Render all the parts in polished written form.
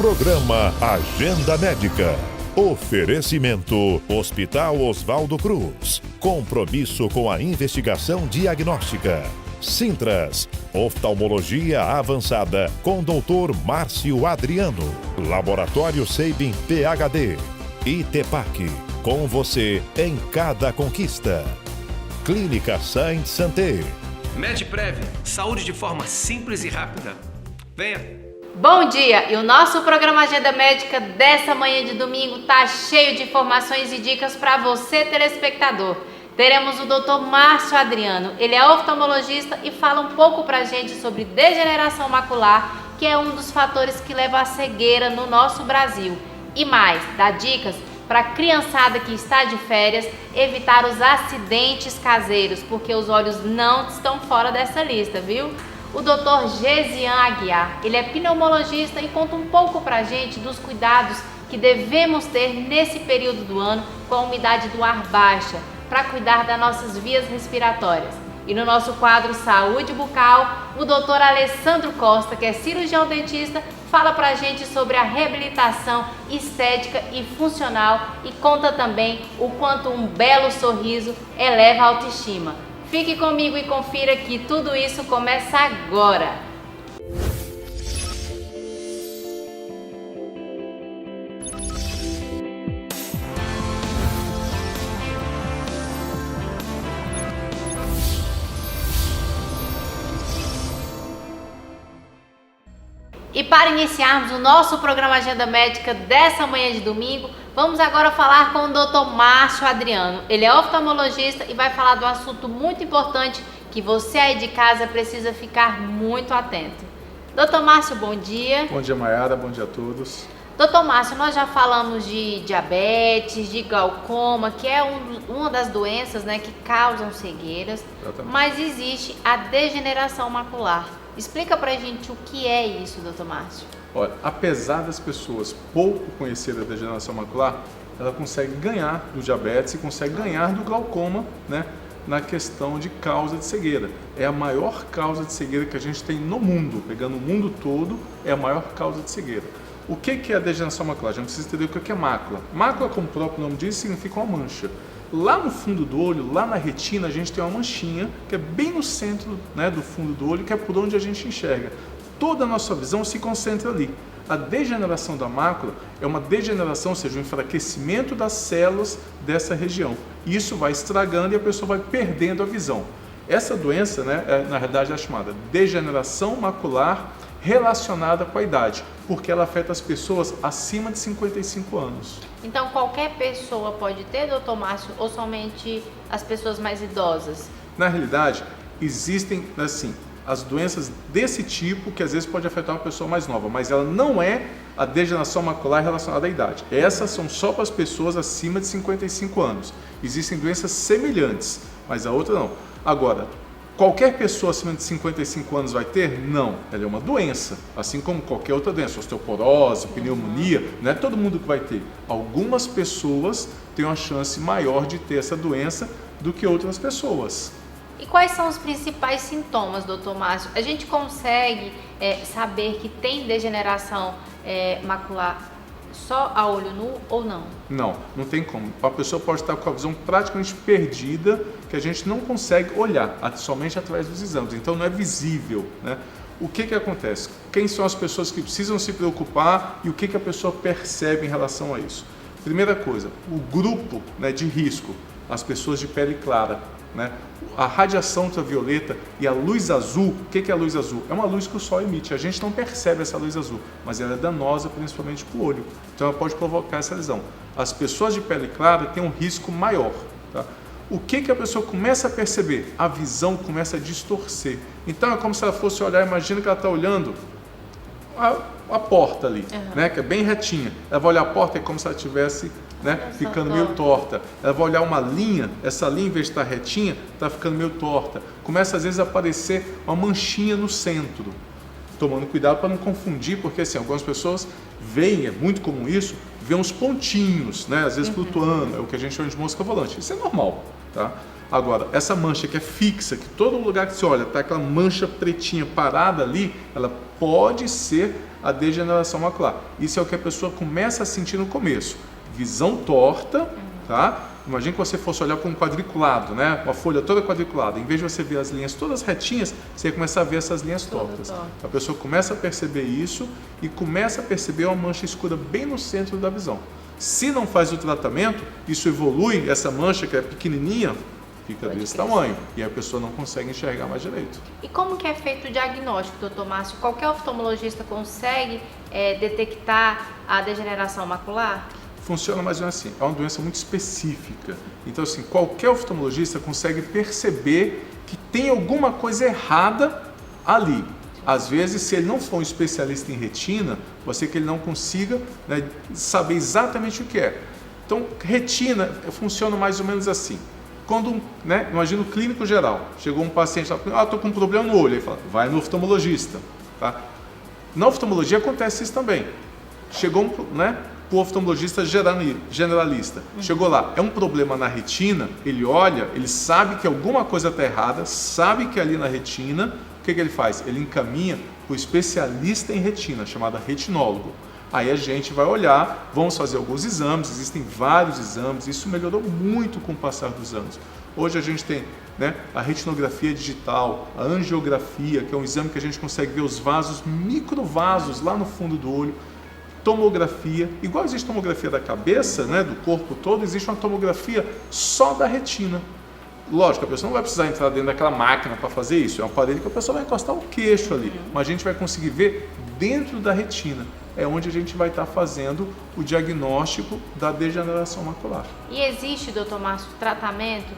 Programa Agenda Médica. Oferecimento Hospital Oswaldo Cruz. Compromisso com a investigação diagnóstica. Sintras, oftalmologia avançada com Dr. Márcio Adriano. Laboratório Sabin PhD. Itepac, com você em cada conquista. Clínica Saint Santé. Medprev, saúde de forma simples e rápida. Venha! Bom dia! E o nosso programa Agenda Médica dessa manhã de domingo tá cheio de informações e dicas para você, telespectador. Teremos o Dr. Márcio Adriano. Ele é oftalmologista e fala um pouco pra gente sobre degeneração macular, que é um dos fatores que leva à cegueira no nosso Brasil. E mais, dá dicas para a criançada que está de férias evitar os acidentes caseiros, porque os olhos não estão fora dessa lista, viu? O Dr. Gesian Aguiar, ele é pneumologista e conta um pouco pra gente dos cuidados que devemos ter nesse período do ano com a umidade do ar baixa, para cuidar das nossas vias respiratórias. E no nosso quadro Saúde Bucal, o Dr. Alessandro Costa, que é cirurgião dentista, fala pra gente sobre a reabilitação estética e funcional e conta também o quanto um belo sorriso eleva a autoestima. Fique comigo e confira que tudo isso começa agora. E para iniciarmos o nosso programa Agenda Médica dessa manhã de domingo, vamos agora falar com o Dr. Márcio Adriano. Ele é oftalmologista e vai falar de um assunto muito importante que você aí de casa precisa ficar muito atento. Dr. Márcio, bom dia. Bom dia, Mayara. Bom dia a todos. Dr. Márcio, nós já falamos de diabetes, de glaucoma, que é uma das doenças, né, que causam cegueiras. Exatamente. Mas existe a degeneração macular. Explica pra gente o que é isso, Dr. Márcio. Olha, apesar das pessoas pouco conhecerem a degeneração macular, ela consegue ganhar do diabetes e consegue ganhar do glaucoma, né, na questão de causa de cegueira. É a maior causa de cegueira que a gente tem no mundo, pegando o mundo todo, é a maior causa de cegueira. O que é a degeneração macular? A gente precisa entender o que é mácula. Mácula, como o próprio nome diz, significa uma mancha. Lá no fundo do olho, lá na retina, a gente tem uma manchinha que é bem no centro, né, do fundo do olho, que é por onde a gente enxerga. Toda a nossa visão se concentra ali. A degeneração da mácula é uma degeneração, ou seja, um enfraquecimento das células dessa região. Isso vai estragando e a pessoa vai perdendo a visão. Essa doença, né, na realidade, é chamada degeneração macular relacionada com a idade, porque ela afeta as pessoas acima de 55 anos. Então qualquer pessoa pode ter, doutor Márcio, ou somente as pessoas mais idosas? Na realidade, existem, assim, as doenças desse tipo que às vezes pode afetar uma pessoa mais nova, mas ela não é a degeneração macular relacionada à idade. Essas são só para as pessoas acima de 55 anos. Existem doenças semelhantes, mas a outra não. Agora, qualquer pessoa acima de 55 anos vai ter? Não, ela é uma doença, assim como qualquer outra doença, osteoporose, pneumonia, não é todo mundo que vai ter. Algumas pessoas têm uma chance maior de ter essa doença do que outras pessoas. E quais são os principais sintomas, doutor Márcio? A gente consegue saber que tem degeneração macular só a olho nu ou não? Não tem como. A pessoa pode estar com a visão praticamente perdida, que a gente não consegue olhar, somente através dos exames, então não é visível, né? O que acontece? Quem são as pessoas que precisam se preocupar e o que a pessoa percebe em relação a isso? Primeira coisa, o grupo, né, de risco, as pessoas de pele clara, né? A radiação ultravioleta e a luz azul. O que é a luz azul? É uma luz que o sol emite. A gente não percebe essa luz azul, mas ela é danosa principalmente para o olho. Então ela pode provocar essa lesão. As pessoas de pele clara têm um risco maior. Tá? O que a pessoa começa a perceber? A visão começa a distorcer. Então é como se ela fosse olhar, imagina que ela está olhando a porta ali, né, que é bem retinha. Ela vai olhar a porta e é como se ela estivesse, né, ficando meio torta. Ela vai olhar uma linha, essa linha em vez de estar retinha, está ficando meio torta. Começa às vezes a aparecer uma manchinha no centro. Tomando cuidado para não confundir, porque assim, algumas pessoas veem, é muito comum isso, vê uns pontinhos, né, às vezes flutuando, é o que a gente chama de mosca volante. Isso é normal, tá? Agora, essa mancha que é fixa, que todo lugar que você olha está aquela mancha pretinha parada ali, ela pode ser a degeneração macular. Isso é o que a pessoa começa a sentir no começo. Visão torta, tá? Imagina que você fosse olhar para um quadriculado, né? Uma folha toda quadriculada. Em vez de você ver as linhas todas retinhas, você ia começar a ver essas linhas tortas. A pessoa começa a perceber isso e começa a perceber uma mancha escura bem no centro da visão. Se não faz o tratamento, isso evolui, essa mancha que é pequenininha, fica desse tamanho. E a pessoa não consegue enxergar mais direito. E como que é feito o diagnóstico, doutor Márcio? Qualquer oftalmologista consegue detectar a degeneração macular? Funciona mais ou menos assim, é uma doença muito específica. Então, assim, qualquer oftalmologista consegue perceber que tem alguma coisa errada ali. Às vezes, se ele não for um especialista em retina, pode ser que ele não consiga, né, saber exatamente o que é. Então, retina funciona mais ou menos assim. Quando, né, imagina o clínico geral, chegou um paciente, estou com um problema no olho, ele fala, vai no oftalmologista. Tá? Na oftalmologia acontece isso também. Chegou o oftalmologista generalista. Chegou lá, é um problema na retina, ele olha, ele sabe que alguma coisa está errada, sabe que é ali na retina, o que ele faz? Ele encaminha para o especialista em retina, chamado retinólogo. Aí a gente vai olhar, vamos fazer alguns exames, existem vários exames, isso melhorou muito com o passar dos anos. Hoje a gente tem, né, a retinografia digital, a angiografia, que é um exame que a gente consegue ver os vasos, microvasos lá no fundo do olho, tomografia, igual existe tomografia da cabeça, né, do corpo todo, existe uma tomografia só da retina. Lógico, a pessoa não vai precisar entrar dentro daquela máquina para fazer isso, é um aparelho que a pessoa vai encostar o queixo ali, mas a gente vai conseguir ver dentro da retina, é onde a gente vai estar fazendo o diagnóstico da degeneração macular. E existe, doutor Márcio, tratamento?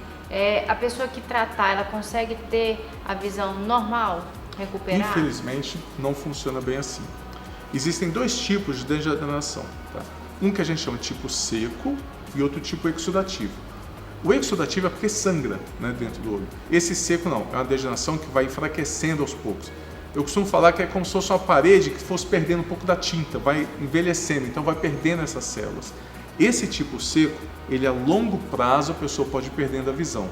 A pessoa que tratar, ela consegue ter a visão normal, recuperar? Infelizmente, não funciona bem assim. Existem dois tipos de degeneração, tá? Um que a gente chama de tipo seco e outro tipo exudativo. O exudativo é porque sangra, né, dentro do olho. Esse seco não, é uma degeneração que vai enfraquecendo aos poucos. Eu costumo falar que é como se fosse uma parede que fosse perdendo um pouco da tinta, vai envelhecendo, então vai perdendo essas células. Esse tipo seco, ele a longo prazo a pessoa pode ir perdendo a visão.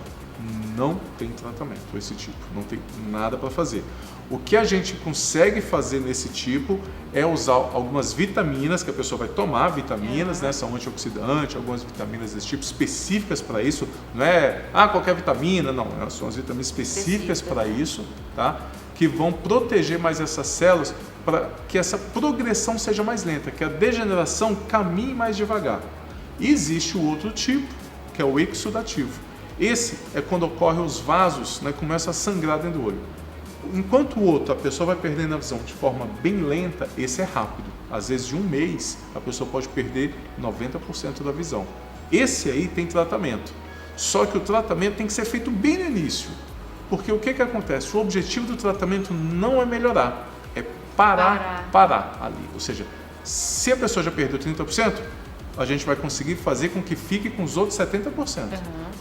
Não tem tratamento esse tipo, não tem nada para fazer. O que a gente consegue fazer nesse tipo é usar algumas vitaminas que a pessoa vai tomar, vitaminas, né, são antioxidantes, algumas vitaminas desse tipo específicas para isso, não é qualquer vitamina, não, são as vitaminas específicas para isso, tá? Que vão proteger mais essas células para que essa progressão seja mais lenta, que a degeneração caminhe mais devagar. E existe o outro tipo, que é o exudativo. Esse é quando ocorre os vasos, né, começam a sangrar dentro do olho. Enquanto o outro, a pessoa vai perdendo a visão de forma bem lenta, esse é rápido. Às vezes, de um mês, a pessoa pode perder 90% da visão. Esse aí tem tratamento. Só que o tratamento tem que ser feito bem no início. Porque o que acontece? O objetivo do tratamento não é melhorar, é parar ali. Ou seja, se a pessoa já perdeu 30%, a gente vai conseguir fazer com que fique com os outros 70%.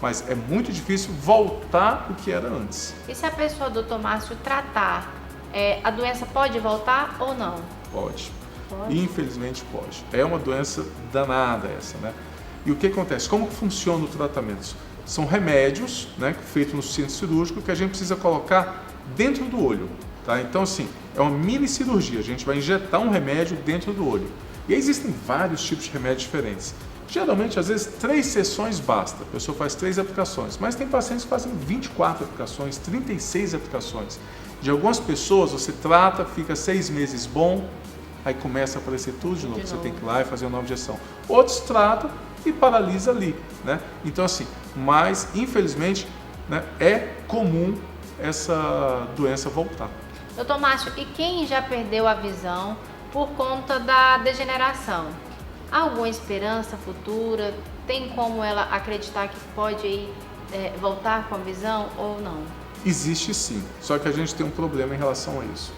Mas é muito difícil voltar o que era antes. E se a pessoa, doutor Márcio, tratar, a doença pode voltar ou não? Pode. Infelizmente pode. É uma doença danada essa, né? E o que acontece? Como funciona o tratamento? São remédios, né, feitos no centro cirúrgico que a gente precisa colocar dentro do olho. Tá? Então, assim, é uma mini cirurgia. A gente vai injetar um remédio dentro do olho. E aí existem vários tipos de remédios diferentes. Geralmente, às vezes, 3 sessões basta. A pessoa faz 3 aplicações. Mas tem pacientes que fazem 24 aplicações, 36 aplicações. De algumas pessoas, você trata, fica 6 meses bom, aí começa a aparecer tudo de novo. Você tem que ir lá e fazer uma nova injeção. Outros tratam e paralisa ali, né? Então, assim, mas, infelizmente, né, é comum essa doença voltar. Doutor Márcio, e quem já perdeu a visão por conta da degeneração? Há alguma esperança futura? Tem como ela acreditar que pode voltar com a visão ou não? Existe sim, só que a gente tem um problema em relação a isso.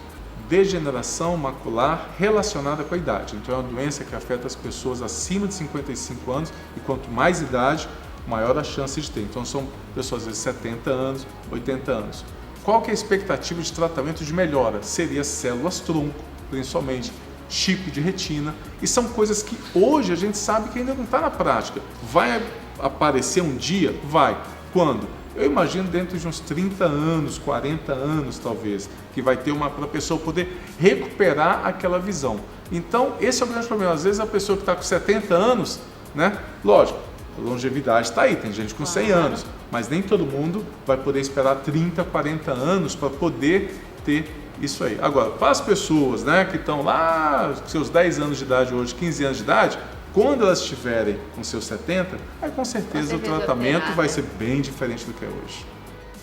Degeneração macular relacionada com a idade. Então é uma doença que afeta as pessoas acima de 55 anos e quanto mais idade, maior a chance de ter. Então são pessoas às vezes 70 anos, 80 anos. Qual que é a expectativa de tratamento de melhora? Seria células-tronco, principalmente, chip de retina, e são coisas que hoje a gente sabe que ainda não está na prática. Vai aparecer um dia? Vai. Quando? Eu imagino dentro de uns 30 anos, 40 anos talvez, que vai ter para a pessoa poder recuperar aquela visão. Então, esse é o grande problema. Às vezes a pessoa que está com 70 anos, né? Lógico, a longevidade está aí, tem gente com 100 anos, mas nem todo mundo vai poder esperar 30, 40 anos para poder ter isso aí. Agora, para as pessoas, né, que estão lá, com seus 10 anos de idade hoje, 15 anos de idade, quando elas estiverem com seus 70, aí com certeza o tratamento vai ser bem diferente do que é hoje.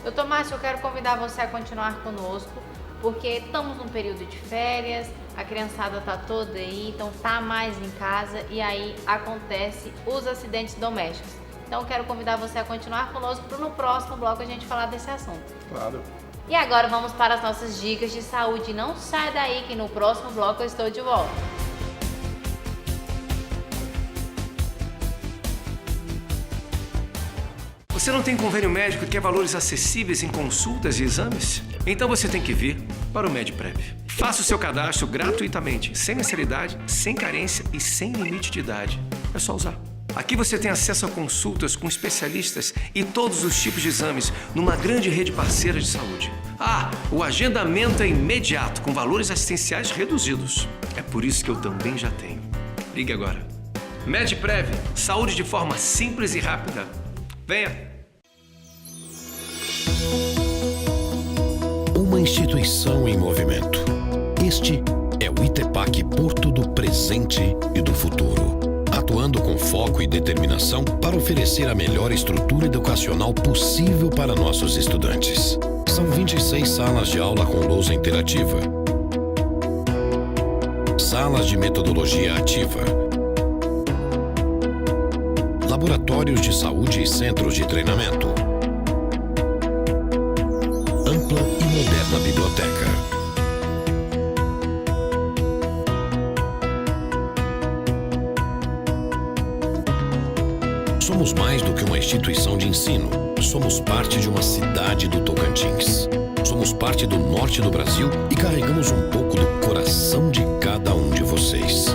Doutor Márcio, eu quero convidar você a continuar conosco, porque estamos num período de férias, a criançada está toda aí, então tá mais em casa e aí acontece os acidentes domésticos. Então eu quero convidar você a continuar conosco para no próximo bloco a gente falar desse assunto. Claro. E agora vamos para as nossas dicas de saúde. Não sai daí que no próximo bloco eu estou de volta. Você não tem convênio médico e quer valores acessíveis em consultas e exames? Então você tem que vir para o MedPrev. Faça o seu cadastro gratuitamente, sem mensalidade, sem carência e sem limite de idade. É só usar. Aqui você tem acesso a consultas com especialistas e todos os tipos de exames numa grande rede parceira de saúde. Ah, o agendamento é imediato, com valores assistenciais reduzidos. É por isso que eu também já tenho. Ligue agora. MedPrev, saúde de forma simples e rápida. Venha! Uma instituição em movimento. Este é o ITEPAC Porto do presente e do futuro, atuando com foco e determinação para oferecer a melhor estrutura educacional possível para nossos estudantes. São 26 salas de aula com lousa interativa, salas de metodologia ativa, laboratórios de saúde e centros de treinamento, ampla e moderna biblioteca. Somos mais do que uma instituição de ensino. Somos parte de uma cidade do Tocantins. Somos parte do norte do Brasil e carregamos um pouco do coração de cada um de vocês.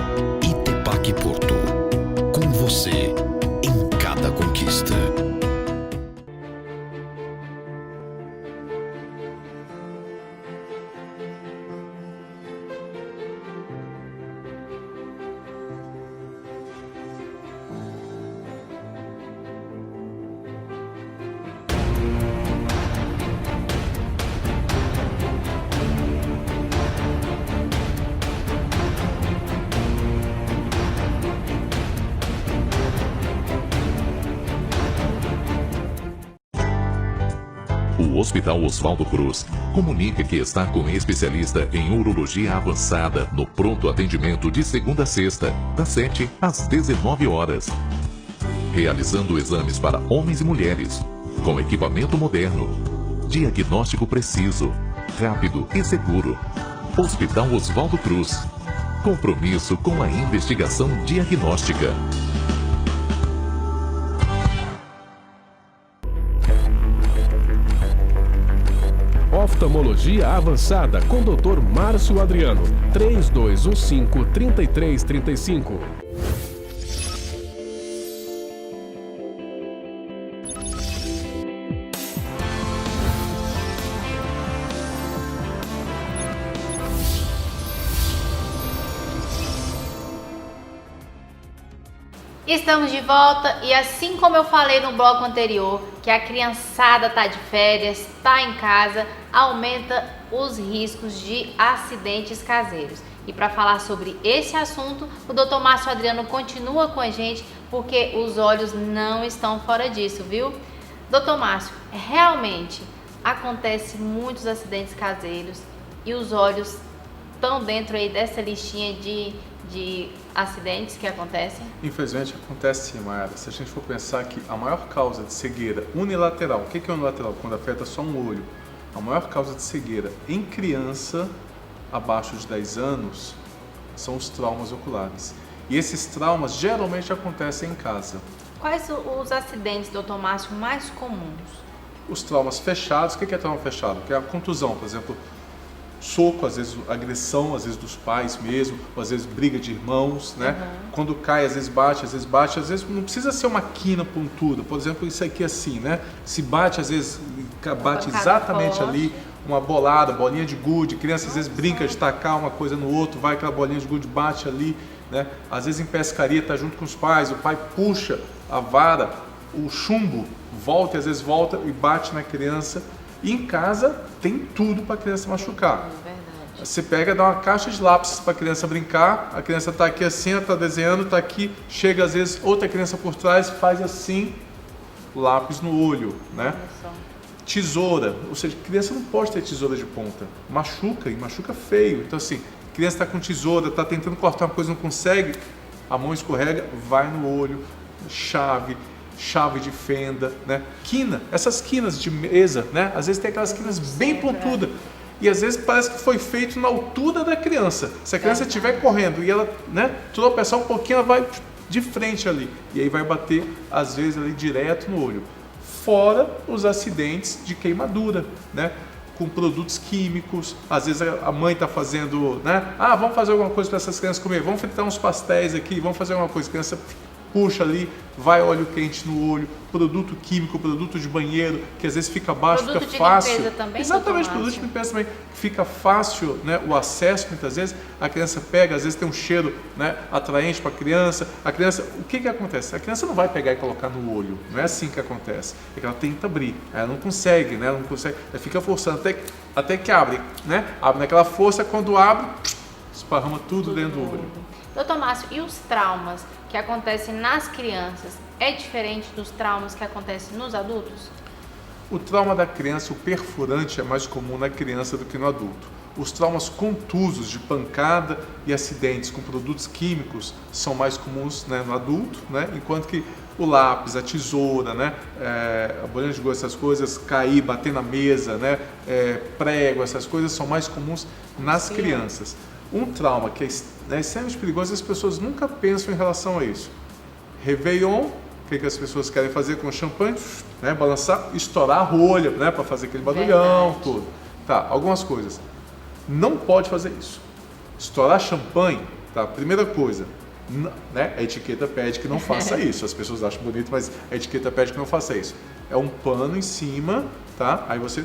ITEPAC Porto. Com você em cada conquista. O Hospital Oswaldo Cruz comunica que está com especialista em urologia avançada no pronto atendimento de segunda a sexta, das 7 às 19 horas. Realizando exames para homens e mulheres, com equipamento moderno, diagnóstico preciso, rápido e seguro. Hospital Oswaldo Cruz. Compromisso com a investigação diagnóstica. Oftalmologia avançada com Dr. Márcio Adriano. 3215-3335. Estamos de volta e assim como eu falei no bloco anterior, que a criançada tá de férias, tá em casa, aumenta os riscos de acidentes caseiros. E para falar sobre esse assunto, o Dr. Márcio Adriano continua com a gente, porque os olhos não estão fora disso, viu? Dr. Márcio, realmente acontece muitos acidentes caseiros e os olhos estão dentro aí dessa listinha de acidentes que acontecem? Infelizmente acontece sim, Mayara. Se a gente for pensar que a maior causa de cegueira unilateral, o que é unilateral? Quando afeta só um olho. A maior causa de cegueira em criança abaixo de 10 anos são os traumas oculares. E esses traumas geralmente acontecem em casa. Quais os acidentes, Dr. Márcio, mais comuns? Os traumas fechados, o que é trauma fechado? Que é a contusão, por exemplo, soco, às vezes agressão, às vezes dos pais mesmo, ou às vezes briga de irmãos, né? Quando cai, às vezes bate, às vezes não precisa ser uma quina pontuda, por exemplo, isso aqui assim, né? Se bate, às vezes bate exatamente ali, uma bolada, bolinha de gude, criança às vezes brinca de tacar uma coisa no outro, vai aquela bolinha de gude, bate ali, né? Às vezes em pescaria está junto com os pais, o pai puxa a vara, o chumbo volta, e às vezes volta e bate na criança. E em casa tem tudo para a criança machucar. Você pega, dá uma caixa de lápis para a criança brincar, a criança está aqui assim, está desenhando, está aqui, chega às vezes outra criança por trás, faz assim, lápis no olho, né? Tesoura, ou seja, criança não pode ter tesoura de ponta, machuca e machuca feio. Então assim, criança está com tesoura, está tentando cortar uma coisa, não consegue, a mão escorrega, vai no olho, chave de fenda, né? Quina, essas quinas de mesa, né? Às vezes tem aquelas quinas bem pontudas e às vezes parece que foi feito na altura da criança. Se a criança estiver correndo e ela, né, tropeçar um pouquinho, ela vai de frente ali e aí vai bater às vezes ali direto no olho. Fora os acidentes de queimadura, né? Com produtos químicos, às vezes a mãe está fazendo, né? Ah, vamos fazer alguma coisa para essas crianças comer, vamos fritar uns pastéis aqui, vamos fazer alguma coisa, a criança puxa ali, vai óleo quente no olho, produto químico, produto de banheiro, que às vezes fica baixo, produto fica fácil. De limpeza também, exatamente, produto de limpeza também. Fica fácil, né, o acesso, muitas vezes, a criança pega, às vezes tem um cheiro, né, atraente para a criança. O que acontece? A criança não vai pegar e colocar no olho, não é assim que acontece. É que ela tenta abrir, ela não consegue, né, ela fica forçando até que abre, né? Abre naquela força, quando abre, esparrama tudo dentro do olho. Doutor Márcio, e os traumas que acontecem nas crianças é diferente dos traumas que acontecem nos adultos? O trauma da criança, o perfurante, é mais comum na criança do que no adulto. Os traumas contusos de pancada e acidentes com produtos químicos são mais comuns, né, no adulto, né, enquanto que o lápis, a tesoura, né, a bolinha de gude, essas coisas, cair, bater na mesa, né, prego, essas coisas são mais comuns nas crianças. Um trauma que é extremamente perigoso, as pessoas nunca pensam em relação a isso. Réveillon, o que as pessoas querem fazer com o champanhe? Né, balançar, estourar a rolha, né, para fazer aquele barulhão, tudo. Tá, algumas coisas. Não pode fazer isso. Estourar champanhe, tá? Primeira coisa, né, a etiqueta pede que não faça isso. As pessoas acham bonito, mas a etiqueta pede que não faça isso. É um pano em cima, tá? Aí você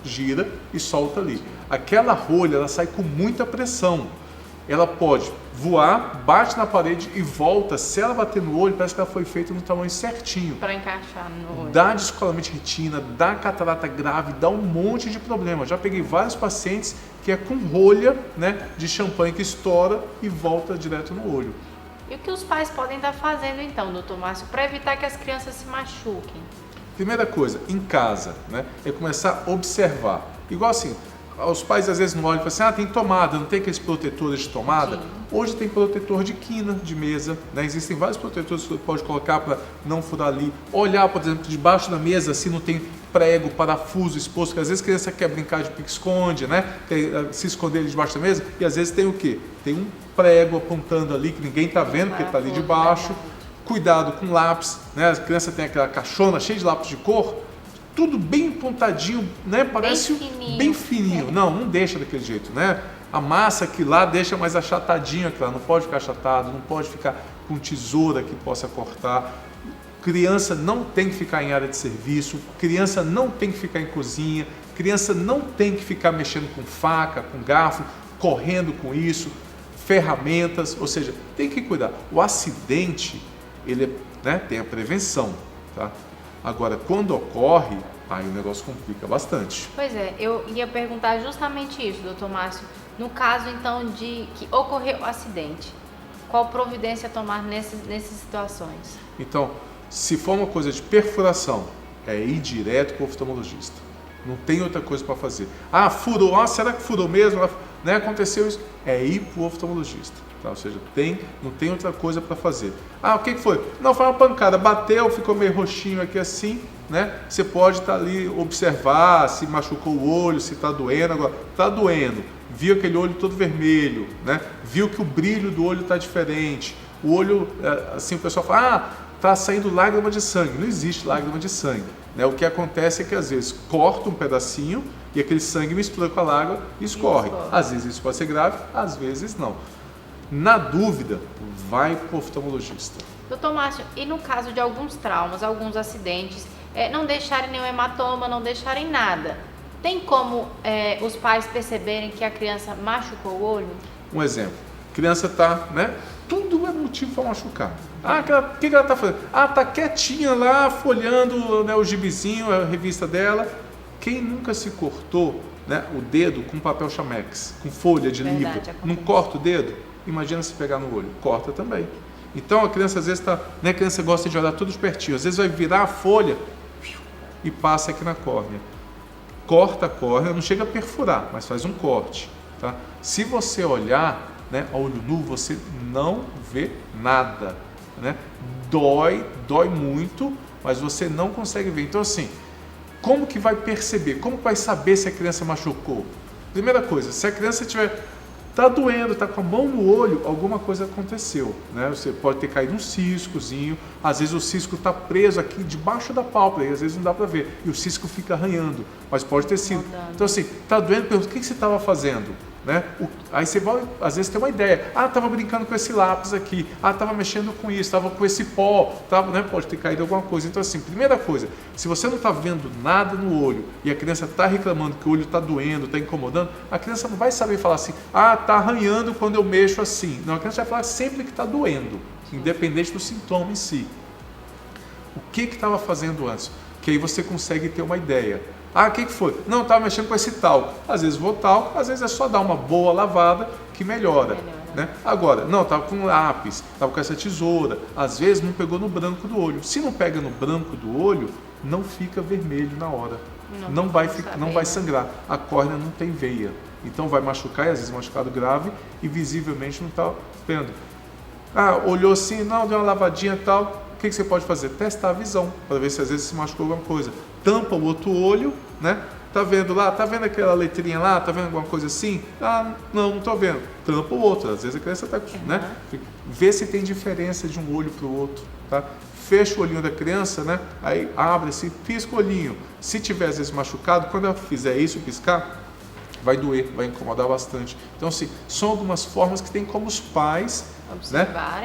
gira e solta ali. Aquela rolha, ela sai com muita pressão. Ela pode voar, bate na parede e volta. Se ela bater no olho, parece que ela foi feita no tamanho certinho. Para encaixar no olho. Dá descolamento de retina, dá catarata grave, dá um monte de problema. Já peguei vários pacientes que é com rolha, né, de champanhe que estoura e volta direto no olho. E o que os pais podem estar fazendo então, doutor Márcio, para evitar que as crianças se machuquem? Primeira coisa, em casa, né, é começar a observar. Igual assim, os pais às vezes não olham e falam assim, tem tomada, não tem aqueles protetores de tomada? Sim. Hoje tem protetor de quina, de mesa, né? Existem vários protetores que você pode colocar para não furar ali. Olhar, por exemplo, debaixo da mesa, se não tem prego, parafuso exposto, porque às vezes a criança quer brincar de pique-esconde, né? Se esconder ali debaixo da mesa, e às vezes tem o quê? Tem um prego apontando ali que ninguém está vendo, porque está ali debaixo. Cuidado com lápis, né? A criança tem aquela caixona cheia de lápis de cor, tudo bem pontadinho, né? Parece bem fininho. Não deixa daquele jeito, né? A massa aqui lá deixa mais achatadinho aqui lá, não pode ficar achatado, não pode ficar com tesoura que possa cortar. Criança não tem que ficar em área de serviço, criança não tem que ficar em cozinha, criança não tem que ficar mexendo com faca, com garfo, correndo com isso, ferramentas, ou seja, tem que cuidar. O acidente, ele, né, tem a prevenção, tá? Agora, quando ocorre, aí o negócio complica bastante. Pois é, eu ia perguntar justamente isso, doutor Márcio. No caso, então, de que ocorreu o acidente, qual providência tomar nessas situações? Então, se for uma coisa de perfuração, é ir direto para o oftalmologista. Não tem outra coisa para fazer. Ah, furou, será que furou mesmo? Né, aconteceu isso? É ir para o oftalmologista. Tá? Ou seja, não tem outra coisa para fazer. Ah, o que foi? Não, foi uma pancada, bateu, ficou meio roxinho aqui assim, né? Você pode estar ali, observar se machucou o olho, se está doendo. Agora, está doendo, viu aquele olho todo vermelho, né? Viu que o brilho do olho está diferente. O olho, assim, o pessoal fala, está saindo lágrima de sangue. Não existe lágrima de sangue. Né? O que acontece é que às vezes corta um pedacinho, e aquele sangue mistura com a água e escorre. Às vezes isso pode ser grave, às vezes não. Na dúvida, vai para o oftalmologista. Doutor Márcio, e no caso de alguns traumas, alguns acidentes, não deixarem nenhum hematoma, não deixarem nada, tem como os pais perceberem que a criança machucou o olho? Um exemplo, a criança está, né? Tudo é motivo para machucar. O que ela está fazendo? Está quietinha lá, folhando, né, o gibizinho, a revista dela. Quem nunca se cortou, né, o dedo com papel chamex, com folha de livro, não corta o dedo? Imagina se pegar no olho, corta também. Então a criança às vezes está, né, a criança gosta de olhar tudo de pertinho, às vezes vai virar a folha e passa aqui na córnea. Corta a córnea, não chega a perfurar, mas faz um corte. Tá? Se você olhar, né, a olho nu, você não vê nada. Né? Dói muito, mas você não consegue ver. Então assim, como que vai perceber? Como que vai saber se a criança machucou? Primeira coisa, se a criança está doendo, está com a mão no olho, alguma coisa aconteceu, né? Você pode ter caído um ciscozinho, às vezes o cisco está preso aqui debaixo da pálpebra, e às vezes não dá para ver, e o cisco fica arranhando, mas pode ter sido. Então assim, está doendo, pergunta, o que você estava fazendo? Né? Aí você vai, às vezes tem uma ideia, estava brincando com esse lápis aqui, estava mexendo com isso, estava com esse pó, né? Pode ter caído alguma coisa. Então assim, primeira coisa, se você não está vendo nada no olho e a criança está reclamando que o olho está doendo, está incomodando, a criança não vai saber falar assim, está arranhando quando eu mexo assim. Não, a criança vai falar sempre que está doendo, independente do sintoma em si. O que estava fazendo antes? Que aí você consegue ter uma ideia. O que foi? Não, estava mexendo com esse talco. Às vezes vou talco, às vezes é só dar uma boa lavada que melhora. Né? Agora, não, estava com lápis, estava com essa tesoura. Às vezes não pegou no branco do olho. Se não pega no branco do olho, não fica vermelho na hora. Não vai sangrar. A córnea não tem veia. Então vai machucar, e às vezes machucado grave, e visivelmente não está vendo. Olhou assim, não, deu uma lavadinha e tal. O que você pode fazer? Testar a visão, para ver se às vezes se machucou alguma coisa. Tampa o outro olho, né? Tá vendo lá? Tá vendo aquela letrinha lá? Tá vendo alguma coisa assim? Não tô vendo. Tampa o outro. Às vezes a criança tá, né? Vê se tem diferença de um olho para o outro, tá? Fecha o olhinho da criança, né? Aí abre assim, pisca o olhinho. Se tiver às vezes machucado, quando ela fizer isso, piscar, vai doer, vai incomodar bastante. Então, assim, são algumas formas que tem como os pais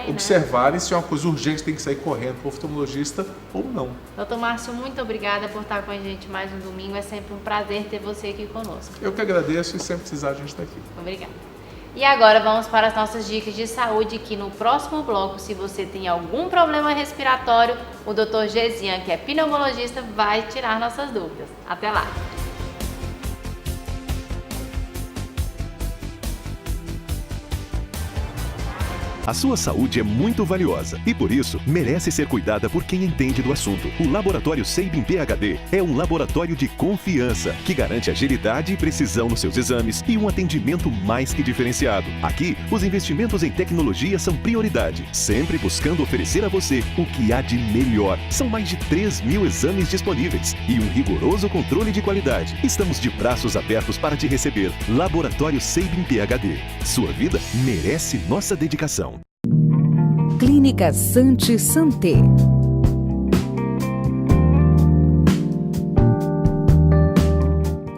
observarem se é uma coisa urgente, tem que sair correndo para o oftalmologista ou não. Doutor Márcio, muito obrigada por estar com a gente mais um domingo. É sempre um prazer ter você aqui conosco. Eu que agradeço, e sempre precisar a gente está aqui. Obrigada. E agora vamos para as nossas dicas de saúde, que no próximo bloco, se você tem algum problema respiratório, o Dr. Gesian, que é pneumologista, vai tirar nossas dúvidas. Até lá! A sua saúde é muito valiosa e, por isso, merece ser cuidada por quem entende do assunto. O Laboratório Sabin PhD é um laboratório de confiança que garante agilidade e precisão nos seus exames e um atendimento mais que diferenciado. Aqui, os investimentos em tecnologia são prioridade, sempre buscando oferecer a você o que há de melhor. São mais de 3.000 exames disponíveis e um rigoroso controle de qualidade. Estamos de braços abertos para te receber. Laboratório Sabin PhD. Sua vida merece nossa dedicação. Clínica Santé Santé.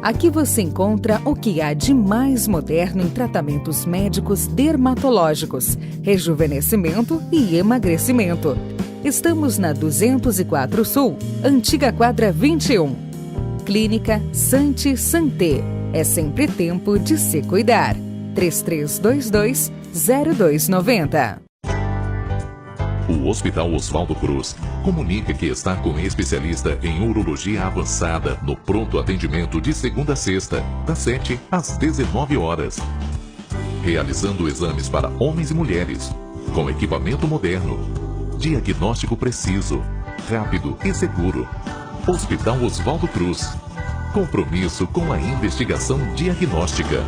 Aqui você encontra o que há de mais moderno em tratamentos médicos dermatológicos, rejuvenescimento e emagrecimento. Estamos na 204 Sul, antiga quadra 21. Clínica Santé Santé. É sempre tempo de se cuidar. 3322-0290. O Hospital Oswaldo Cruz comunica que está com especialista em urologia avançada no pronto atendimento de segunda a sexta, das 7 às 19 horas. Realizando exames para homens e mulheres, com equipamento moderno, diagnóstico preciso, rápido e seguro. Hospital Oswaldo Cruz. Compromisso com a investigação diagnóstica.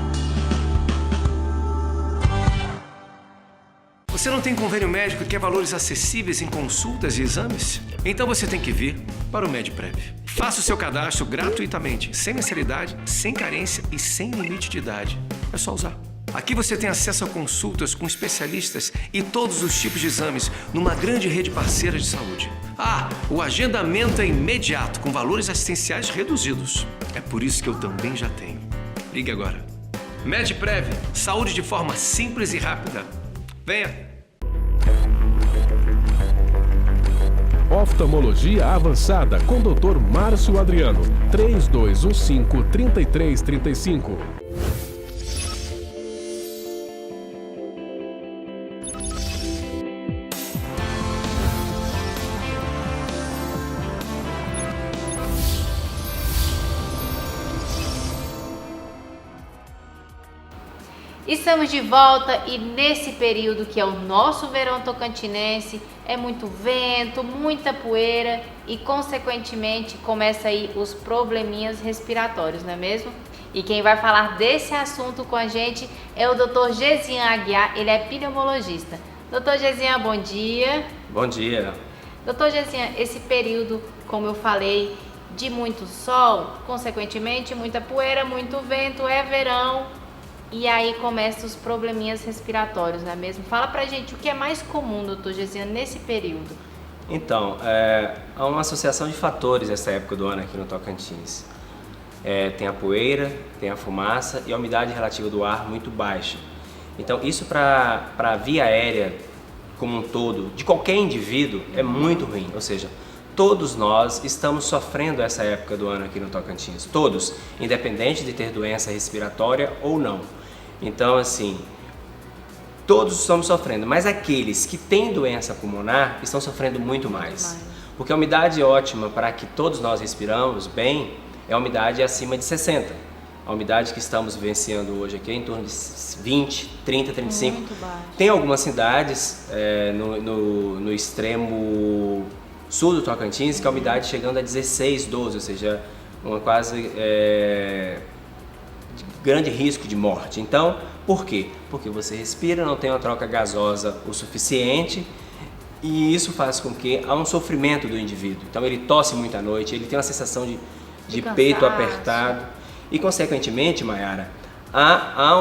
Você não tem convênio médico e quer valores acessíveis em consultas e exames? Então você tem que vir para o MedPrev. Faça o seu cadastro gratuitamente, sem mensalidade, sem carência e sem limite de idade. É só usar. Aqui você tem acesso a consultas com especialistas e todos os tipos de exames numa grande rede parceira de saúde. O agendamento é imediato, com valores assistenciais reduzidos. É por isso que eu também já tenho. Ligue agora. MedPrev, saúde de forma simples e rápida. Venha! Oftalmologia avançada com Dr. Márcio Adriano. 3215-3335. Estamos de volta e nesse período que é o nosso verão tocantinense, é muito vento, muita poeira e consequentemente começa aí os probleminhas respiratórios, não é mesmo? E quem vai falar desse assunto com a gente é o Dr. Gesian Aguiar, ele é pneumologista. Dr. Gesian, bom dia. Bom dia. Dr. Gesian, esse período, como eu falei, de muito sol, consequentemente muita poeira, muito vento, é verão. E aí começam os probleminhas respiratórios, não é mesmo? Fala pra gente o que é mais comum, doutor Gesian, nesse período. Então, há uma associação de fatores nessa época do ano aqui no Tocantins. Tem a poeira, tem a fumaça e a umidade relativa do ar muito baixa. Então, isso para a via aérea como um todo, de qualquer indivíduo, é muito ruim. Ou seja, todos nós estamos sofrendo essa época do ano aqui no Tocantins. Todos, independente de ter doença respiratória ou não. Então, assim, todos estamos sofrendo, mas aqueles que têm doença pulmonar estão sofrendo muito mais. Porque a umidade ótima para que todos nós respiramos bem é a umidade acima de 60. A umidade que estamos vivenciando hoje aqui é em torno de 20, 30, 35. Muito baixo. Tem algumas cidades no extremo sul do Tocantins que a umidade chegando a 16, 12, ou seja, uma quase grande risco de morte. Então, por quê? Porque você respira, não tem uma troca gasosa o suficiente e isso faz com que há um sofrimento do indivíduo. Então, ele tosse muito à noite, ele tem uma sensação de peito apertado e, consequentemente, Mayara, há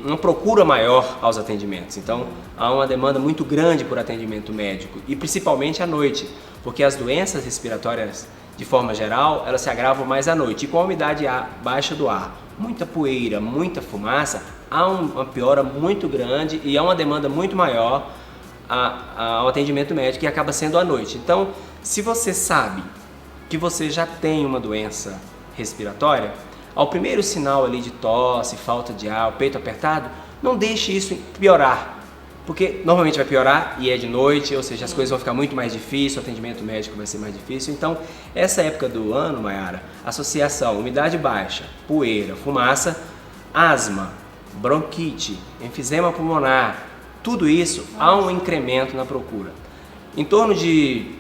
uma procura maior aos atendimentos. Então, há uma demanda muito grande por atendimento médico e principalmente à noite, porque as doenças respiratórias, de forma geral, elas se agravam mais à noite. E com a umidade baixa do ar, muita poeira, muita fumaça, há uma piora muito grande e há uma demanda muito maior ao atendimento médico e acaba sendo à noite. Então, se você sabe que você já tem uma doença respiratória, ao primeiro sinal ali de tosse, falta de ar, o peito apertado, não deixe isso piorar, porque normalmente vai piorar e é de noite, ou seja, as coisas vão ficar muito mais difíceis, o atendimento médico vai ser mais difícil. Então, essa época do ano, Mayara, associação, umidade baixa, poeira, fumaça, asma, bronquite, enfisema pulmonar, tudo isso há um incremento na procura. Em torno de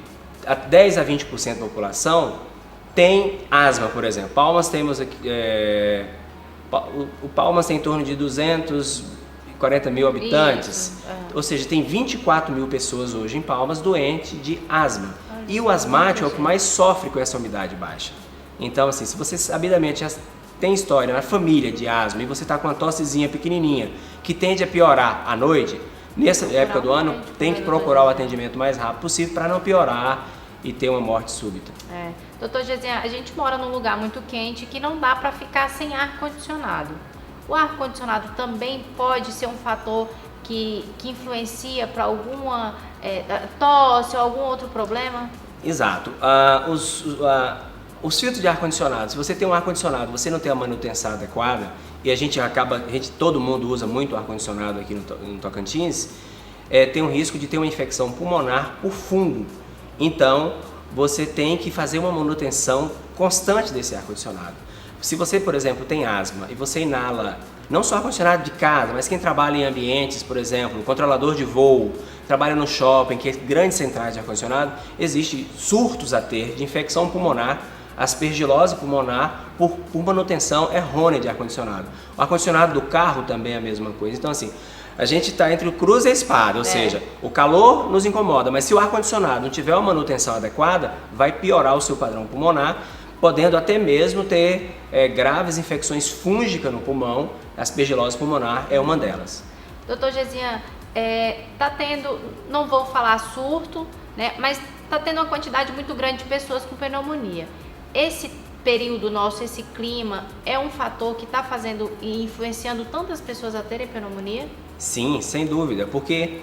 10 a 20% da população tem asma, por exemplo. Palmas temos aqui, o Palmas tem em torno de 240 mil habitantes, ou seja, tem 24 mil pessoas hoje em Palmas doentes de asma. E o asmático é o que mais sofre com essa umidade baixa. Então, assim, se você sabidamente já tem história na família de asma e você está com uma tossezinha pequenininha que tende a piorar à noite, nessa época do ano tem que procurar o atendimento mais rápido possível para não piorar e ter uma morte súbita. Doutor Gesian, a gente mora num lugar muito quente que não dá para ficar sem ar-condicionado. O ar-condicionado também pode ser um fator que influencia para alguma tosse ou algum outro problema? Exato. Os filtros de ar-condicionado, se você tem um ar-condicionado, você não tem a manutenção adequada, e todo mundo usa muito ar-condicionado aqui no Tocantins, tem um risco de ter uma infecção pulmonar por fungo. Então, você tem que fazer uma manutenção constante desse ar-condicionado. Se você, por exemplo, tem asma e você inala, não só ar-condicionado de casa, mas quem trabalha em ambientes, por exemplo, controlador de voo, trabalha no shopping, que é grandes centrais de ar-condicionado, existe surtos a ter de infecção pulmonar, aspergilose pulmonar, por manutenção errônea de ar-condicionado. O ar-condicionado do carro também é a mesma coisa. Então, assim, a gente está entre o cruz e a espada, ou seja, o calor nos incomoda, mas se o ar-condicionado não tiver uma manutenção adequada, vai piorar o seu padrão pulmonar, podendo até mesmo ter graves infecções fúngicas no pulmão. A aspergilose pulmonar é uma delas. Doutor Gesian, tá tendo, não vou falar surto, né, mas está tendo uma quantidade muito grande de pessoas com pneumonia. Esse período nosso, esse clima, é um fator que está fazendo e influenciando tantas pessoas a terem pneumonia? Sim, sem dúvida, porque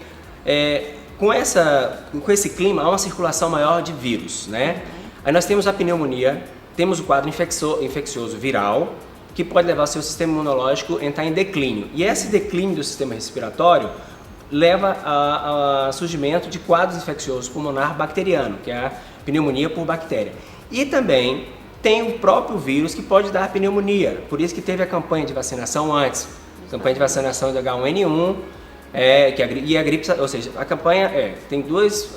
com esse clima há uma circulação maior de vírus, né? Aí nós temos a pneumonia, temos o quadro infeccioso viral, que pode levar o seu sistema imunológico a entrar em declínio. E esse declínio do sistema respiratório leva a surgimento de quadros infecciosos pulmonar bacteriano, que é a pneumonia por bactéria. E também tem o próprio vírus que pode dar pneumonia, por isso que teve a campanha de vacinação antes, campanha de vacinação do H1N1, e a gripe, ou seja, a campanha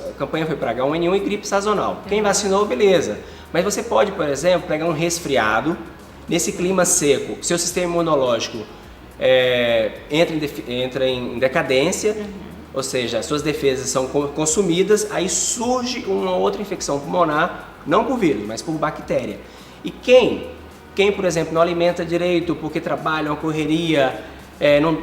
a campanha foi para H1N1 e gripe sazonal. Quem vacinou, beleza. Mas você pode, por exemplo, pegar um resfriado, nesse clima seco, seu sistema imunológico entra em decadência, ou seja, suas defesas são consumidas, aí surge uma outra infecção pulmonar, não por vírus, mas por bactéria. E quem, por exemplo, não alimenta direito porque trabalha uma correria,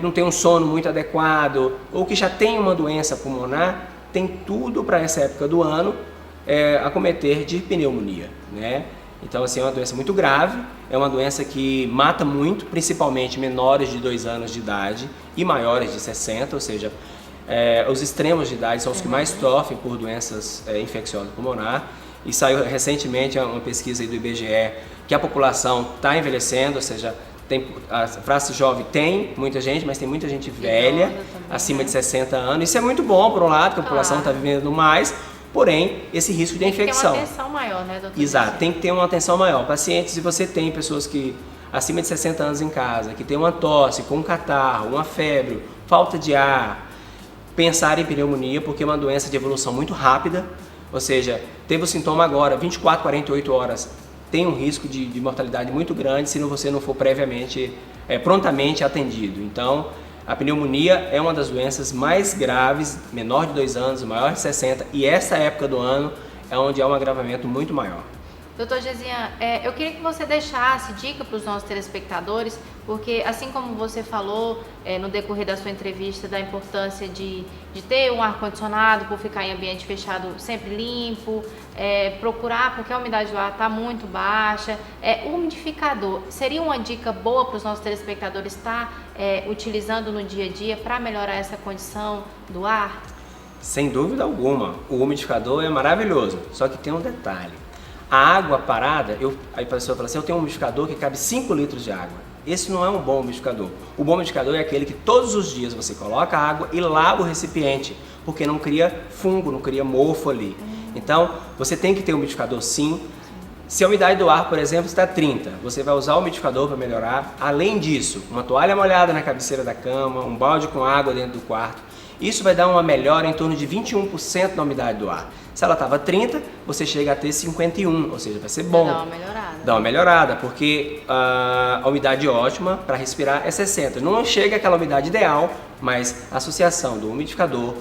não tem um sono muito adequado, ou que já tem uma doença pulmonar, tem tudo para essa época do ano acometer de pneumonia, né? Então, assim, é uma doença muito grave, é uma doença que mata muito, principalmente menores de 2 anos de idade e maiores de 60, ou seja, os extremos de idade são os que mais sofrem por doenças infecciosas pulmonar. E saiu recentemente uma pesquisa aí do IBGE que a população está envelhecendo, ou seja, a classe jovem tem muita gente, mas tem muita gente velha, acima de 60 anos. Isso é muito bom, por um lado, que a população está vivendo mais, porém, esse risco de infecção. Tem uma atenção maior, né, doutor? Exato, tem que ter uma atenção maior. Pacientes, se você tem pessoas que acima de 60 anos em casa, que tem uma tosse, com um catarro, uma febre, falta de ar, pensar em pneumonia, porque é uma doença de evolução muito rápida, ou seja, teve o sintoma agora, 24, 48 horas, tem um risco de mortalidade muito grande se você não for previamente, prontamente atendido. Então, a pneumonia é uma das doenças mais graves, menor de 2 anos, maior de 60, e essa época do ano é onde há um agravamento muito maior. Doutor Gesian, eu queria que você deixasse dica para os nossos telespectadores, porque assim como você falou no decorrer da sua entrevista da importância de ter um ar-condicionado por ficar em ambiente fechado sempre limpo, procurar, porque a umidade do ar está muito baixa, umidificador, seria uma dica boa para os nossos telespectadores estar utilizando no dia a dia para melhorar essa condição do ar? Sem dúvida alguma, o umidificador é maravilhoso, só que tem um detalhe. A água parada, aí a pessoa fala assim, eu tenho um umidificador que cabe 5 litros de água. Esse não é um bom umidificador. O bom umidificador é aquele que todos os dias você coloca a água e lava o recipiente, porque não cria fungo, não cria mofo ali. Então, você tem que ter um umidificador sim. Se a umidade do ar, por exemplo, está 30, você vai usar o umidificador para melhorar. Além disso, uma toalha molhada na cabeceira da cama, um balde com água dentro do quarto. Isso vai dar uma melhora em torno de 21% na umidade do ar. Se ela estava 30, você chega a ter 51, ou seja, vai ser bom. Dá uma melhorada. Dá uma melhorada, porque a umidade ótima para respirar é 60. Não chega àquela umidade ideal, mas a associação do umidificador,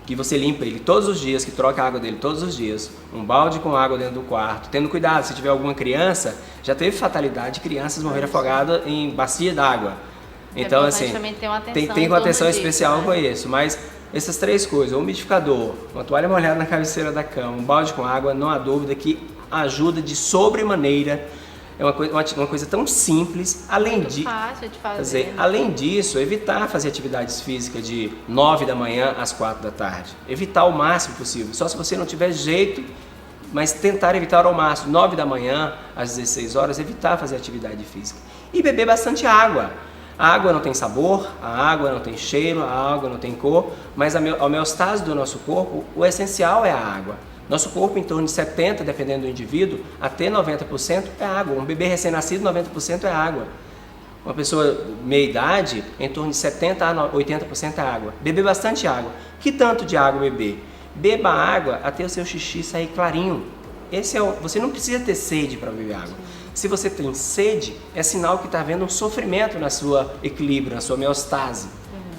que você limpa ele todos os dias, que troca a água dele todos os dias, um balde com água dentro do quarto, tendo cuidado, se tiver alguma criança, já teve fatalidade de crianças morrer afogadas em bacia d'água. Então, assim, tem uma atenção especial disso, com isso, mas essas 3 coisas, o umidificador, uma toalha molhada na cabeceira da cama, um balde com água, não há dúvida que ajuda de sobremaneira. É uma coisa tão simples, além fácil de fazer. Além disso, evitar fazer atividades físicas de 9 da manhã às 4 da tarde. Evitar o máximo possível, só se você não tiver jeito, mas tentar evitar ao máximo, 9 da manhã às 16 horas, evitar fazer atividade física. E beber bastante água. A água não tem sabor, a água não tem cheiro, a água não tem cor, mas a homeostase do nosso corpo, o essencial é a água. Nosso corpo, em torno de 70%, dependendo do indivíduo, até 90% é água. Um bebê recém-nascido, 90% é água. Uma pessoa meia-idade, em torno de 70% a 80% é água. Beber bastante água. Que tanto de água beber? Beba água até o seu xixi sair clarinho. Você não precisa ter sede para beber água. Se você tem sede, é sinal que está havendo um sofrimento na sua equilíbrio, na sua homeostase.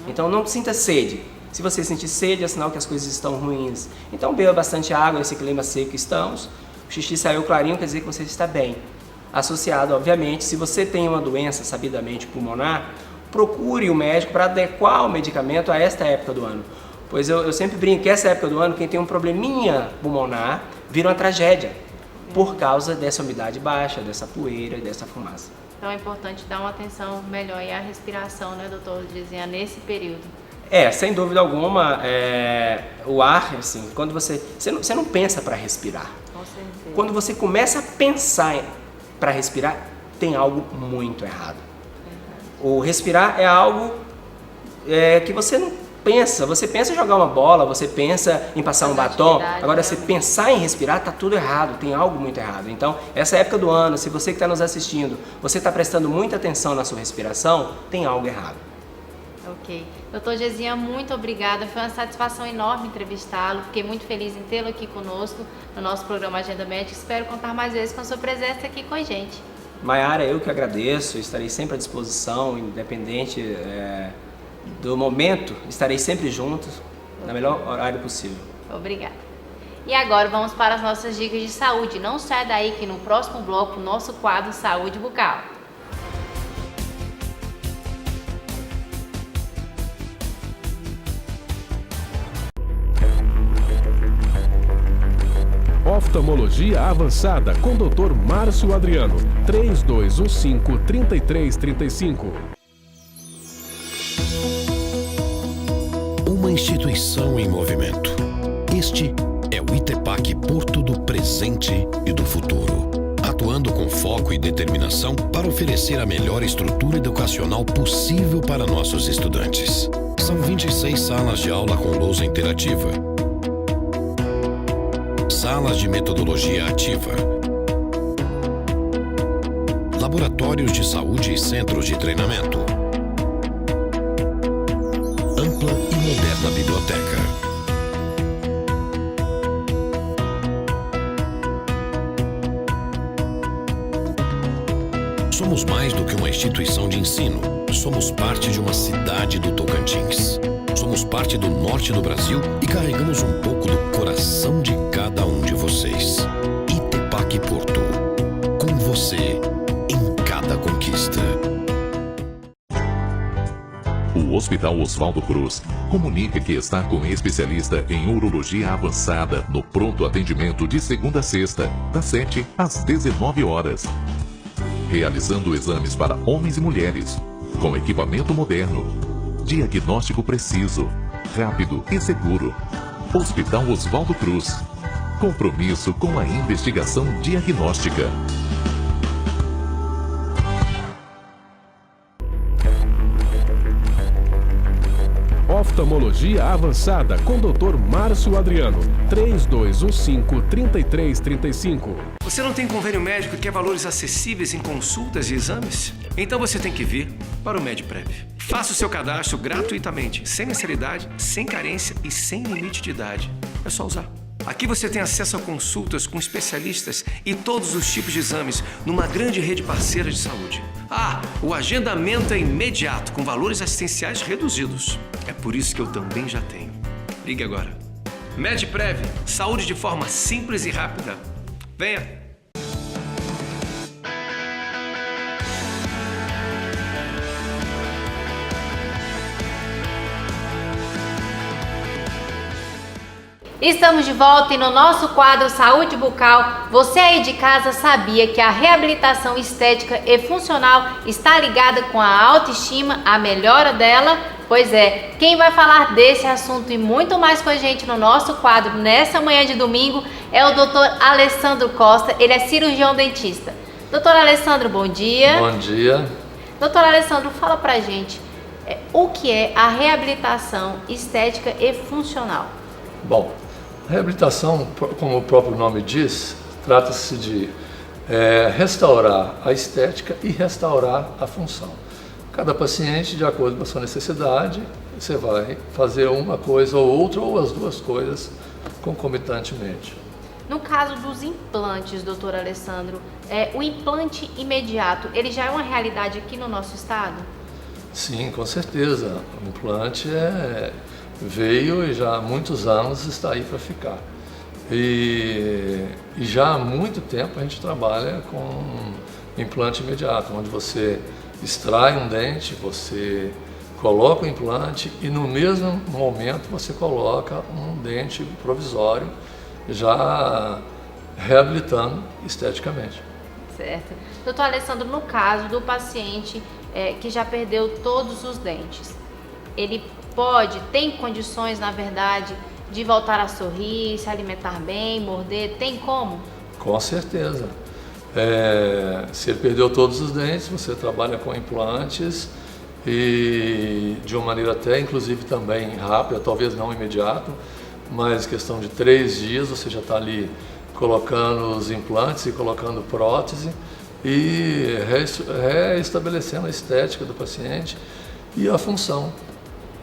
Então não sinta sede. Se você sentir sede, é sinal que as coisas estão ruins. Então beba bastante água nesse clima seco que estamos. O xixi saiu clarinho, quer dizer que você está bem. Associado, obviamente, se você tem uma doença sabidamente pulmonar, procure o médico para adequar o medicamento a esta época do ano. Pois eu sempre brinco que essa época do ano, quem tem um probleminha pulmonar, vira uma tragédia. por causa dessa umidade baixa, dessa poeira e dessa fumaça. Então é importante dar uma atenção melhor à respiração, né, doutor Gesian, nesse período. Sem dúvida alguma, o ar, assim, quando você não pensa para respirar. Com certeza. Quando você começa a pensar para respirar, tem algo muito errado. O respirar é algo que você não pensa. Você pensa em jogar uma bola, você pensa em passar um batom. Agora, se pensar em respirar, tá tudo errado, tem algo muito errado. Então, essa época do ano, se você que está nos assistindo, você está prestando muita atenção na sua respiração, tem algo errado. Ok. Doutor Gesian, muito obrigada. Foi uma satisfação enorme entrevistá-lo. Fiquei muito feliz em tê-lo aqui conosco no nosso programa Agenda Médica. Espero contar mais vezes com a sua presença aqui com a gente. Maiara, eu que agradeço. Estarei sempre à disposição, independente do momento. Estarei sempre juntos, no melhor horário possível. Obrigada. E agora vamos para as nossas dicas de saúde. Não saia daí que no próximo bloco o nosso quadro Saúde Bucal. Oftalmologia avançada com Dr. Márcio Adriano. 3215-3335. Uma instituição em movimento. Este é o ITEPAC Porto do presente e do futuro, atuando com foco e determinação para oferecer a melhor estrutura educacional possível para nossos estudantes. São 26 salas de aula com lousa interativa, salas de metodologia ativa, laboratórios de saúde e centros de treinamento, ampla e moderna biblioteca. Somos mais do que uma instituição de ensino. Somos parte de uma cidade do Tocantins. Somos parte do norte do Brasil e carregamos um pouco do coração de cada um de vocês. ITEPAC Porto. Com você em cada conquista. O Hospital Oswaldo Cruz comunica que está com especialista em urologia avançada no pronto atendimento de segunda a sexta, das 7 às 19 horas. Realizando exames para homens e mulheres, com equipamento moderno, diagnóstico preciso, rápido e seguro. Hospital Oswaldo Cruz. Compromisso com a investigação diagnóstica. Oftalmologia avançada com Dr. Márcio Adriano. 3215-3335. Você não tem convênio médico e quer valores acessíveis em consultas e exames? Então você tem que vir para o MedPrev. Faça o seu cadastro gratuitamente, sem mensalidade, sem carência e sem limite de idade. É só usar. Aqui você tem acesso a consultas com especialistas e todos os tipos de exames numa grande rede parceira de saúde. O agendamento é imediato, com valores assistenciais reduzidos. É por isso que eu também já tenho. Ligue agora. MedPrev, saúde de forma simples e rápida. Venha! Estamos de volta e no nosso quadro Saúde Bucal, você aí de casa sabia que a reabilitação estética e funcional está ligada com a autoestima, a melhora dela? Pois é, quem vai falar desse assunto e muito mais com a gente no nosso quadro nessa manhã de domingo é o Dr. Alessandro Costa, ele é cirurgião dentista. Dr. Alessandro, bom dia. Bom dia. Dr. Alessandro, fala pra gente o que é a reabilitação estética e funcional. Bom, a reabilitação, como o próprio nome diz, trata-se de restaurar a estética e restaurar a função. Cada paciente, de acordo com a sua necessidade, você vai fazer uma coisa ou outra, ou as duas coisas concomitantemente. No caso dos implantes, doutor Alessandro, o implante imediato, ele já é uma realidade aqui no nosso estado? Sim, com certeza. O implante veio e já há muitos anos está aí para ficar. E já há muito tempo a gente trabalha com implante imediato, onde você extrai um dente, você coloca o implante e no mesmo momento você coloca um dente provisório já reabilitando esteticamente. Certo. Doutor Alessandro, no caso do paciente que já perdeu todos os dentes, ele tem condições, na verdade, de voltar a sorrir, se alimentar bem, morder? Tem como? Com certeza. Se ele perdeu todos os dentes, você trabalha com implantes e de uma maneira até, inclusive, também rápida, talvez não imediato, mas questão de 3 dias você já está ali colocando os implantes e colocando prótese e reestabelecendo a estética do paciente e a função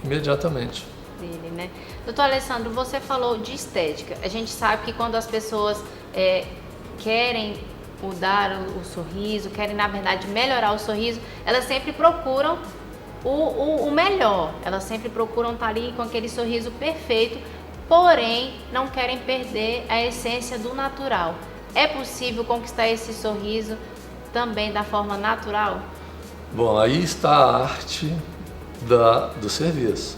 imediatamente. Dele, né? Doutor Alessandro, você falou de estética. A gente sabe que quando as pessoas querem mudar o sorriso, querem, na verdade, melhorar o sorriso, elas sempre procuram o melhor. Elas sempre procuram estar ali com aquele sorriso perfeito, porém não querem perder a essência do natural. É possível conquistar esse sorriso também da forma natural? Bom, aí está a arte do serviço,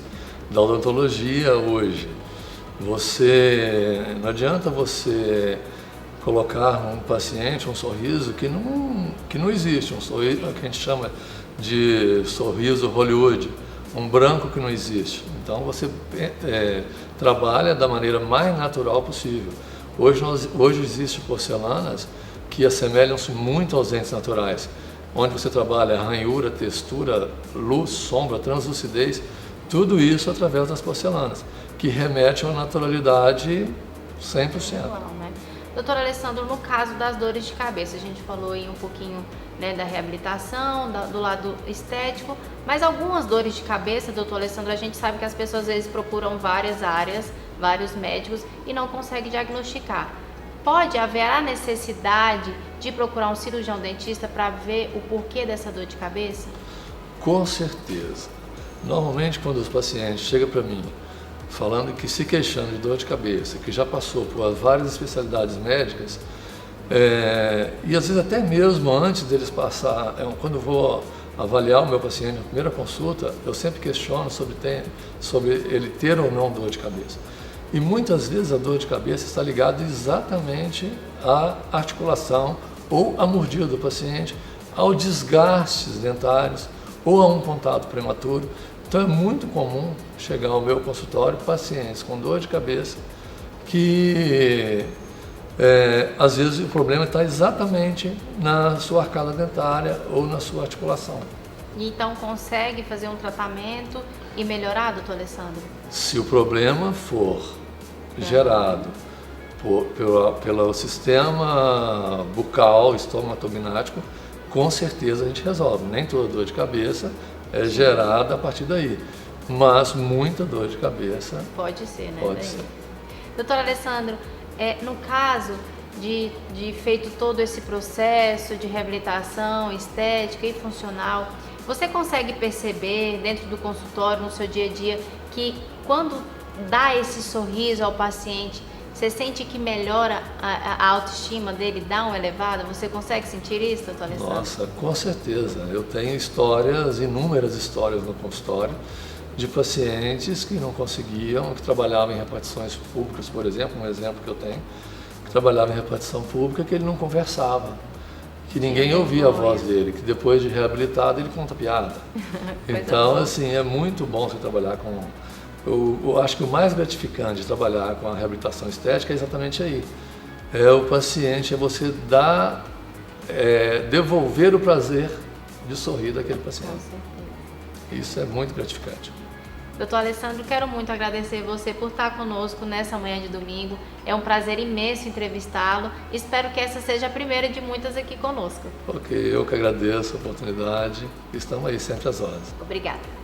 da odontologia hoje. Não adianta você colocar um paciente um sorriso que não existe, um sorriso que a gente chama de sorriso Hollywood, um branco que não existe. Então você trabalha da maneira mais natural possível. Hoje existem porcelanas que assemelham-se muito aos dentes naturais, onde você trabalha ranhura, textura, luz, sombra, translucidez, tudo isso através das porcelanas, que remete a uma naturalidade 100%. Né? Doutor Alessandro, no caso das dores de cabeça, a gente falou aí um pouquinho, né, da reabilitação, do lado estético, mas algumas dores de cabeça, doutor Alessandro, a gente sabe que as pessoas às vezes procuram várias áreas, vários médicos e não conseguem diagnosticar. Pode haver a necessidade de procurar um cirurgião dentista para ver o porquê dessa dor de cabeça? Com certeza. Normalmente, quando os pacientes chegam para mim falando que se queixando de dor de cabeça, que já passou por várias especialidades médicas, e às vezes até mesmo antes deles passar, quando eu vou avaliar o meu paciente na primeira consulta, eu sempre questiono sobre ele ter ou não dor de cabeça. E muitas vezes a dor de cabeça está ligada exatamente à articulação ou à mordida do paciente, ao desgastes dentários ou a um contato prematuro. Então é muito comum chegar ao meu consultório pacientes com dor de cabeça que às vezes o problema está exatamente na sua arcada dentária ou na sua articulação. E então consegue fazer um tratamento e melhorar, doutor Alessandro? Se o problema for gerado pelo sistema bucal estomatognático, com certeza a gente resolve. Nem toda dor de cabeça é gerada a partir daí, mas muita dor de cabeça pode ser, né? Pode ser. Doutor Alessandro, no caso de feito todo esse processo de reabilitação estética e funcional, você consegue perceber dentro do consultório, no seu dia a dia, que quando dá esse sorriso ao paciente, você sente que melhora a autoestima dele, dá uma elevada? Você consegue sentir isso, doutor Alessandro? Nossa, com certeza. Eu tenho inúmeras histórias no consultório de pacientes que não conseguiam, que trabalhavam em repartições públicas, por exemplo, um exemplo que eu tenho, que trabalhava em repartição pública, que ele não conversava, que ninguém ouvia a voz dele, que depois de reabilitado ele conta piada. Então, assim, é muito bom você trabalhar com... Eu acho que o mais gratificante de trabalhar com a reabilitação estética é exatamente aí. O paciente, você devolver o prazer de sorrir daquele paciente. Isso é muito gratificante. Doutor Alessandro, quero muito agradecer você por estar conosco nessa manhã de domingo. É um prazer imenso entrevistá-lo. Espero que essa seja a primeira de muitas aqui conosco. Ok, eu que agradeço a oportunidade. Estamos aí sempre às horas. Obrigada.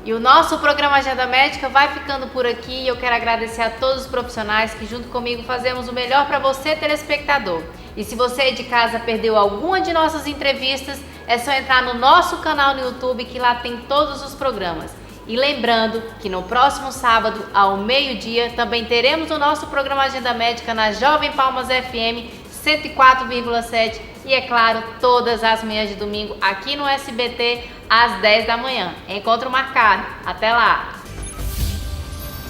E o nosso programa Agenda Médica vai ficando por aqui. Eu quero agradecer a todos os profissionais que junto comigo fazemos o melhor para você, telespectador. E se você de casa perdeu alguma de nossas entrevistas, é só entrar no nosso canal no YouTube, que lá tem todos os programas. E lembrando que no próximo sábado, ao meio-dia, também teremos o nosso programa Agenda Médica na Jovem Palmas FM 104,7 e, é claro, todas as manhãs de domingo aqui no SBT às 10 da manhã. Encontro marcado. Até lá!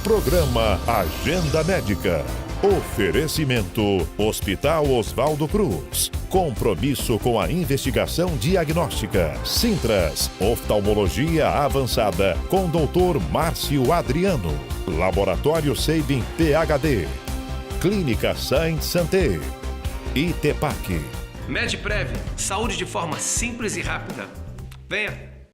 Programa Agenda Médica. Oferecimento Hospital Oswaldo Cruz. Compromisso com a investigação diagnóstica. Sintras, oftalmologia avançada com Dr. Márcio Adriano. Laboratório Sabin PhD. Clínica Saint Santé. ITEPAC. MedPrev, saúde de forma simples e rápida. Venha!